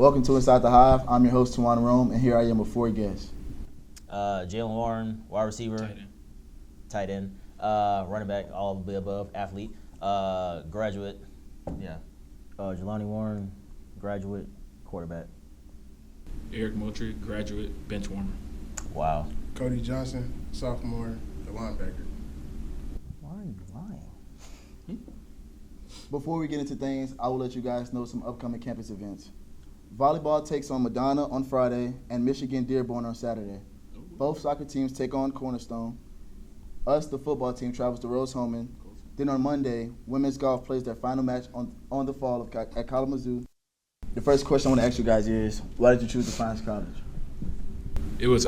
Welcome to Inside the Hive. I'm your host, Tawann Rome, and here I am with four guests. Jalen Warren, wide receiver, tight end, running back, all of the above, athlete, graduate, Jelani Warren, graduate, quarterback. Eric Moultrie, graduate, bench warmer. Wow. Cody Johnson, sophomore, the linebacker. Why are you lying? Before we get into things, I will let you guys know some upcoming campus events. Volleyball takes on Madonna on Friday and Michigan Dearborn on Saturday. Both soccer teams take on Cornerstone. Us, the football team, travels to Rose-Hulman. Then on Monday, women's golf plays their final match on the fall at Kalamazoo. The first question I want to ask you guys is, why did you choose Defiance College? It was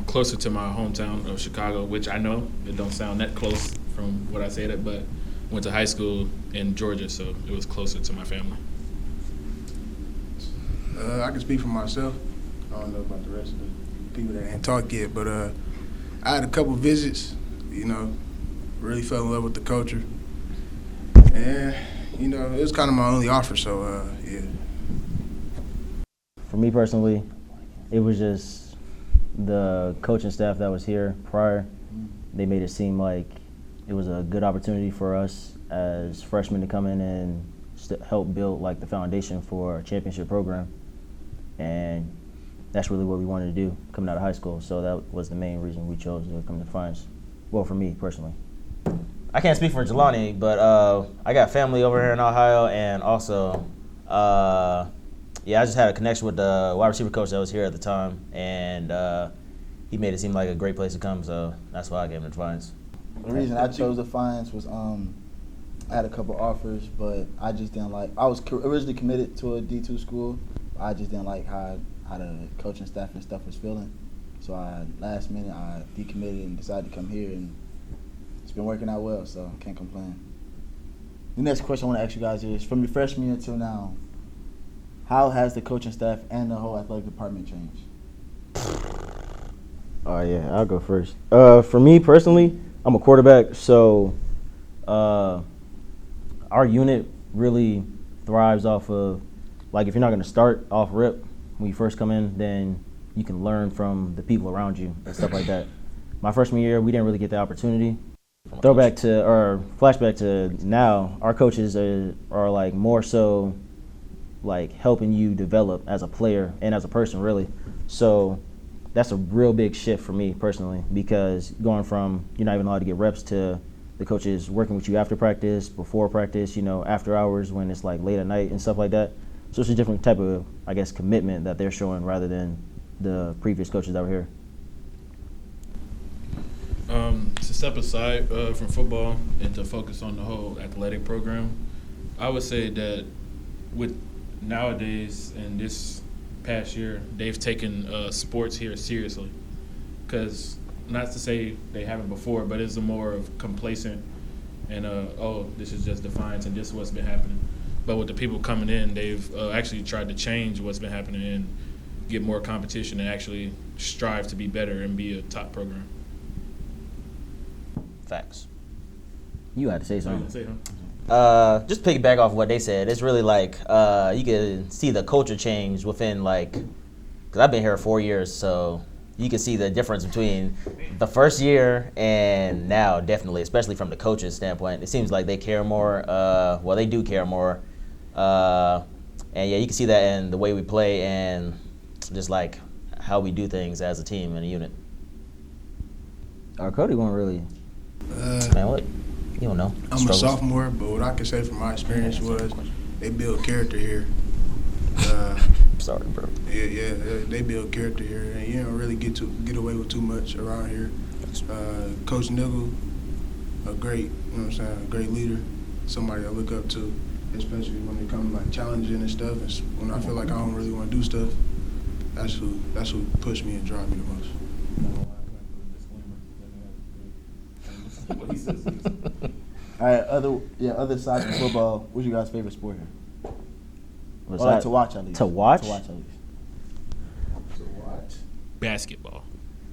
closer to my hometown of Chicago, which I know it don't sound that close from what I said, but went to high school in Georgia, so it was closer to my family. I can speak for myself. I don't know about the rest of the people that ain't talked yet, but I had a couple visits, really fell in love with the culture. And, it was kind of my only offer, so, yeah. For me personally, it was just the coaching staff that was here prior. They made it seem like it was a good opportunity for us as freshmen to come in and help build like the foundation for a championship program. And that's really what we wanted to do coming out of high school. So that was the main reason we chose to come to Defiance. Well, for me personally. I can't speak for Jelani, but I got family over here in Ohio, and also, I just had a connection with the wide receiver coach that was here at the time, and he made it seem like a great place to come, so that's why I came to Defiance. The reason I chose Defiance was I had a couple offers, but I just didn't like. I was originally committed to a D2 school. I just didn't like how the coaching staff and stuff was feeling. So last minute I decommitted and decided to come here, and it's been working out well, so can't complain. The next question I want to ask you guys is, from your freshman year till now, how has the coaching staff and the whole athletic department changed? Oh, yeah, I'll go first. For me personally, I'm a quarterback, so our unit really thrives off of, like, if you're not going to start off rip when you first come in, then you can learn from the people around you and stuff like that. My freshman year, we didn't really get the opportunity. Flashback to now, our coaches are like more so like helping you develop as a player and as a person, really. So that's a real big shift for me personally, because going from you're not even allowed to get reps to the coaches working with you after practice, before practice, after hours when it's like late at night and stuff like that. So it's a different type of, I guess, commitment that they're showing rather than the previous coaches that were here. To step aside from football and to focus on the whole athletic program, I would say that with nowadays and this past year, they've taken sports here seriously. Because not to say they haven't before, but it's a more of complacent and this is just Defiance and this is what's been happening. But with the people coming in, they've actually tried to change what's been happening and get more competition and actually strive to be better and be a top program. Facts. You had to say something. Just piggyback off what they said. It's really like you can see the culture change within because I've been here 4 years, so you can see the difference between the first year and now, definitely, especially from the coaches' standpoint. It seems like they care more. They do care more. And yeah, you can see that in the way we play and just like how we do things as a team and a unit. Cody won't really. Man, what? You don't know. I'm a sophomore, but what I can say from my experience was they build character here. Sorry, bro. Yeah, they build character here, and you don't really get away with too much around here. Coach Niggle, a great leader, somebody I look up to, especially when it comes like challenging and stuff. And when I feel like I don't really want to do stuff, that's who pushed me and drive me the most. All right, other side of football, what's your guys' favorite sport here? To watch at least. To watch? To watch at least. To watch. Basketball.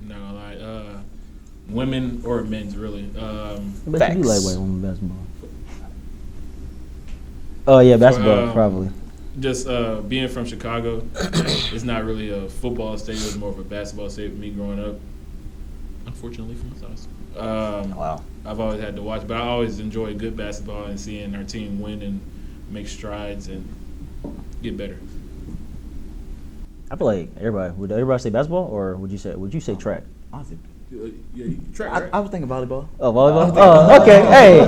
Not gonna lie. Women or men's, really. But you do like white women basketball. Oh, yeah, basketball, probably. just being from Chicago, it's not really a football state. It was more of a basketball state with me growing up. Unfortunately for myself. Wow. I've always had to watch, but I always enjoy good basketball and seeing our team win and make strides and get better. I feel like would everybody say basketball, or would you say track? Honestly, Track, right? I was thinking volleyball. Oh, volleyball. Oh, okay. Hey, you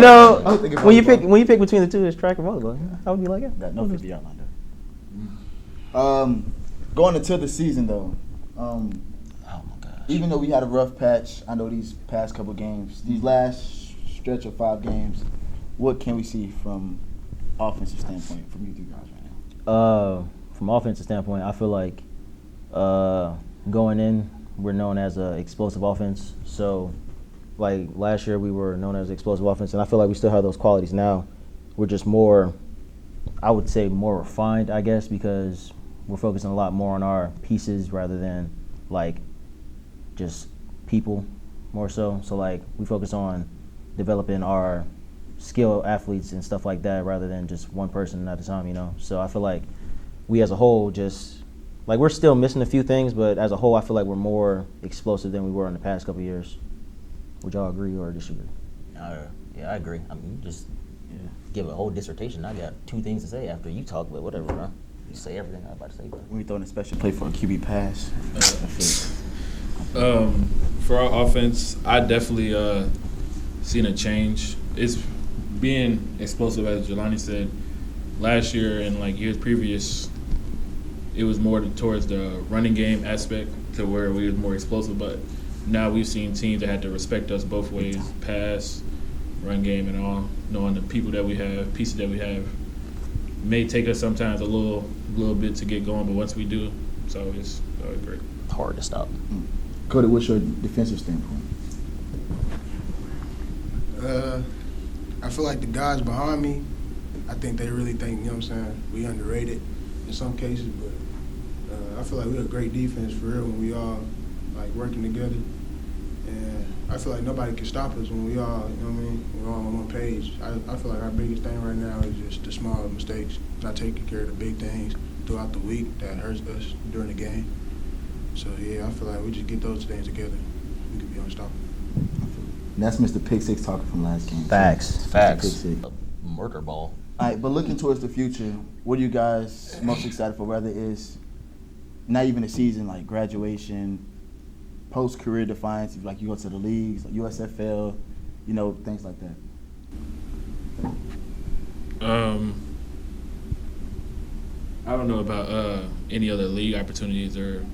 I was thinking know, when you volleyball. pick between the two, it's track and volleyball. I would be like, yeah. Got no 50 yard line though. Going into the season though, Oh my gosh. even though we had a rough patch, I know these past couple games, these last stretch of 5 games, what can we see from offensive standpoint from you two guys right now? From offensive standpoint, I feel like going in, we're known as an explosive offense. So, like last year, we were known as explosive offense, and I feel like we still have those qualities now. We're just more, I would say, more refined, I guess, because we're focusing a lot more on our pieces rather than like just people more so. So, like, we focus on developing our skill athletes and stuff like that rather than just one person at a time, you know. So I feel like we as a whole just like we're still missing a few things, but as a whole I feel like we're more explosive than we were in the past couple of years. Would y'all agree or disagree? Yeah, I agree. I mean, just give a whole dissertation. I got 2 things to say after you talk, but whatever, bro. You say everything I was about to say, bro. When we throwing a special play for a QB pass, For our offense, I definitely seen a change. It's being explosive, as Jelani said. Last year and like years previous, it was more towards the running game aspect to where we was more explosive. But now we've seen teams that had to respect us both ways, pass, run game, and all. Knowing the people that we have, pieces that we have, may take us sometimes a little bit to get going, but once we do, so it's great. Hard to stop. Cody, what's your defensive standpoint? I feel like the guys behind me, I think they really think, you know what I'm saying, we underrated in some cases, but I feel like we're a great defense for real when we all like working together. And I feel like nobody can stop us when we all, you know what I mean, we're all on one page. I feel like our biggest thing right now is just the small mistakes, not taking care of the big things throughout the week that hurts us during the game. So yeah, I feel like we just get those things together, we could be unstoppable. And that's Mr. Pick Six talking from last game. Facts. Pick Six. A murder ball. All right, but looking towards the future, what are you guys most excited for? Whether it's not even a season, like graduation, post-career Defiance, like you go to the leagues, like USFL, you know, things like that. I don't know about any other league opportunities or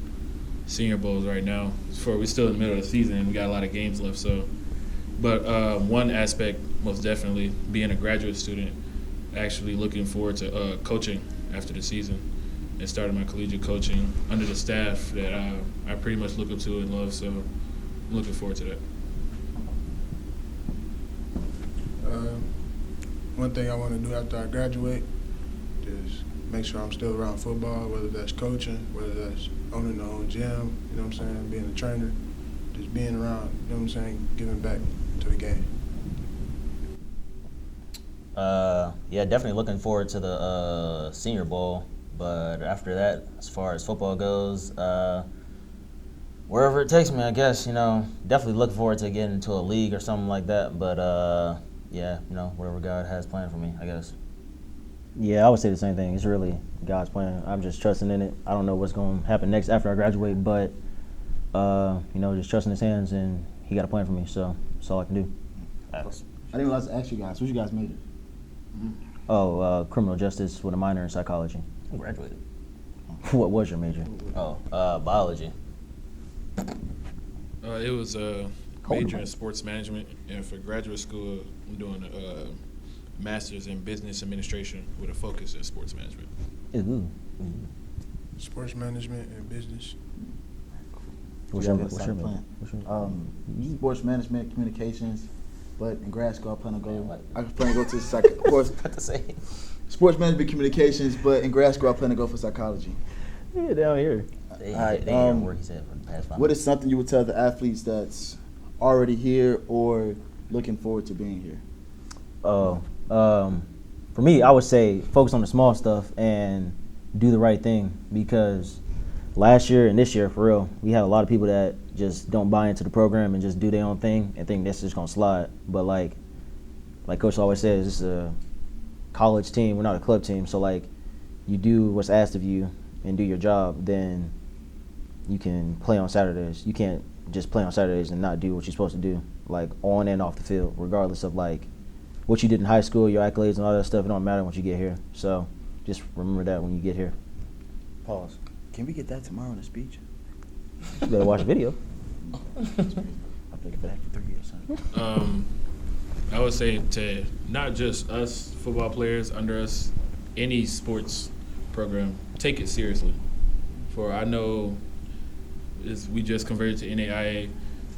senior bowls right now. We're still in the middle of the season and we got a lot of games left. So, but one aspect, most definitely, being a graduate student, actually looking forward to coaching after the season and starting my collegiate coaching under the staff that I pretty much look up to and love. So, I'm looking forward to that. One thing I want to do after I graduate is make sure I'm still around football, whether that's coaching, whether that's owning the own gym, you know what I'm saying, being a trainer, just being around, you know what I'm saying, giving back to the game. Yeah, definitely looking forward to the Senior Bowl. But after that, as far as football goes, wherever it takes me, I guess, you know, definitely looking forward to getting into a league or something like that. But, yeah, you know, whatever God has planned for me, I guess. Yeah, I would say the same thing. It's really God's plan. I'm just trusting in it. I don't know what's going to happen next after I graduate, but, you know, just trusting His hands, and He got a plan for me, so that's all I can do. Facts. I didn't realize to ask you guys, what's you guys major? Oh, criminal justice with a minor in psychology. I graduated. What was your major? Oh, biology. It was a major in sports management, and for graduate school, I'm doing a master's in business administration with a focus in sports management. Ooh. Sports management and business. What's You your have a side plan? Sports management, communications, but in grad school I plan to go. I plan to go to of course, What to say? sports management, communications, but in grad school I plan to go for psychology. Yeah, down here. They All right, ain't gonna work, he said, for the past 5 What is something you would tell the athletes that's already here or looking forward to being here? for me, I would say focus on the small stuff and do the right thing, because last year and this year, for real, we have a lot of people that just don't buy into the program and just do their own thing and think that's just gonna slide. But like Coach always says, this is a college team. We're not a club team. So like, you do what's asked of you and do your job, then you can play on Saturdays. You can't just play on Saturdays and not do what you're supposed to do, like on and off the field, regardless of like what you did in high school, your accolades and all that stuff. It don't matter once you get here. So just remember that when you get here. Pause. Can we get that tomorrow in a speech? You better watch the video. I'm thinking back for 3 years, son. I would say to not just us football players under us, any sports program, take it seriously. For I know we just converted to NAIA,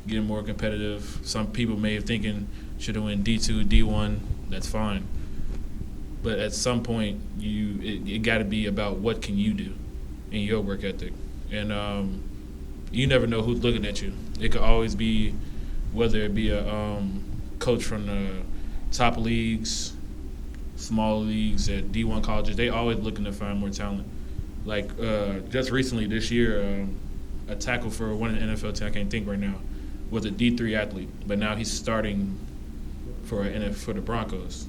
getting more competitive. Some people may have thinking should have went D2, D1. That's fine. But at some point, it got to be about what can you do in your work ethic. And you never know who's looking at you. It could always be, whether it be a coach from the top leagues, small leagues at D1 colleges, they always looking to find more talent. Like just recently this year, a tackle for one of the NFL teams, I can't think right now, was a D3 athlete, but now he's starting for the Broncos.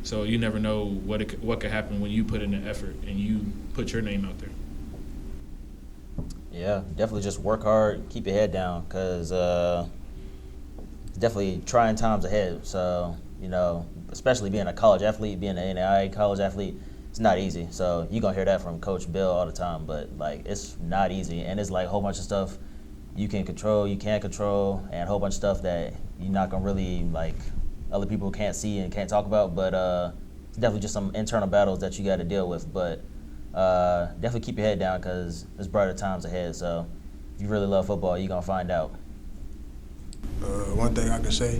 So you never know what could happen when you put in the effort and you put your name out there. Yeah, definitely just work hard, keep your head down, because definitely trying times ahead. So, especially being a college athlete, being an NAIA college athlete, it's not easy. So you're going to hear that from Coach Bill all the time, but, like, it's not easy. And it's, like, a whole bunch of stuff you can control, you can't control, and a whole bunch of stuff that you're not going to really, like, other people can't see and can't talk about. But definitely just some internal battles that you got to deal with. But definitely keep your head down, because there's brighter times ahead. So if you really love football, you're going to find out. One thing I can say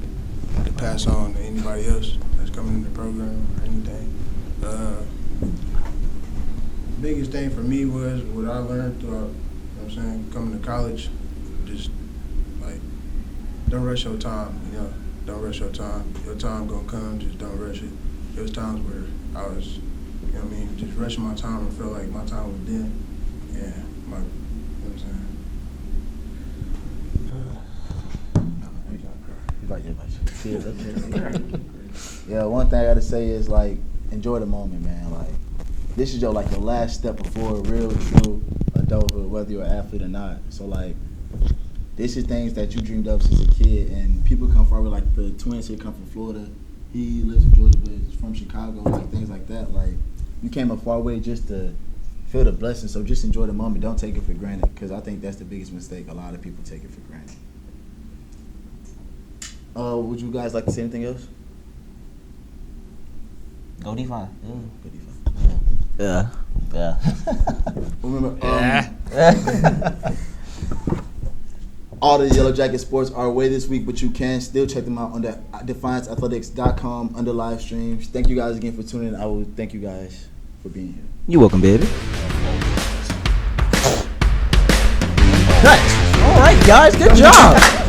to pass on to anybody else that's coming in the program or anything, biggest thing for me was what I learned throughout, coming to college, just like, don't rush your time, don't rush your time. Your time gonna come, just don't rush it. There was times where I was, just rushing my time and felt like my time was then. Yeah, Yeah, one thing I gotta say is, like, enjoy the moment, man. Like, this is your last step before real, true adulthood, whether you're an athlete or not. So, like, this is things that you dreamed of since a kid, and people come forward, like the twins here come from Florida. He lives in Georgia, but he's from Chicago, like things like that. Like, you came a far way just to feel the blessing. So just enjoy the moment. Don't take it for granted, because I think that's the biggest mistake. A lot of people take it for granted. Would you guys like to say anything else? Go Defiance. Good defense. Yeah. Remember, all the Yellow Jacket sports are away this week, but you can still check them out on the DefianceAthletics.com under live streams. Thank you guys again for tuning in. I will thank you guys for being here. You're welcome, baby. Nice. All right, guys. Good job.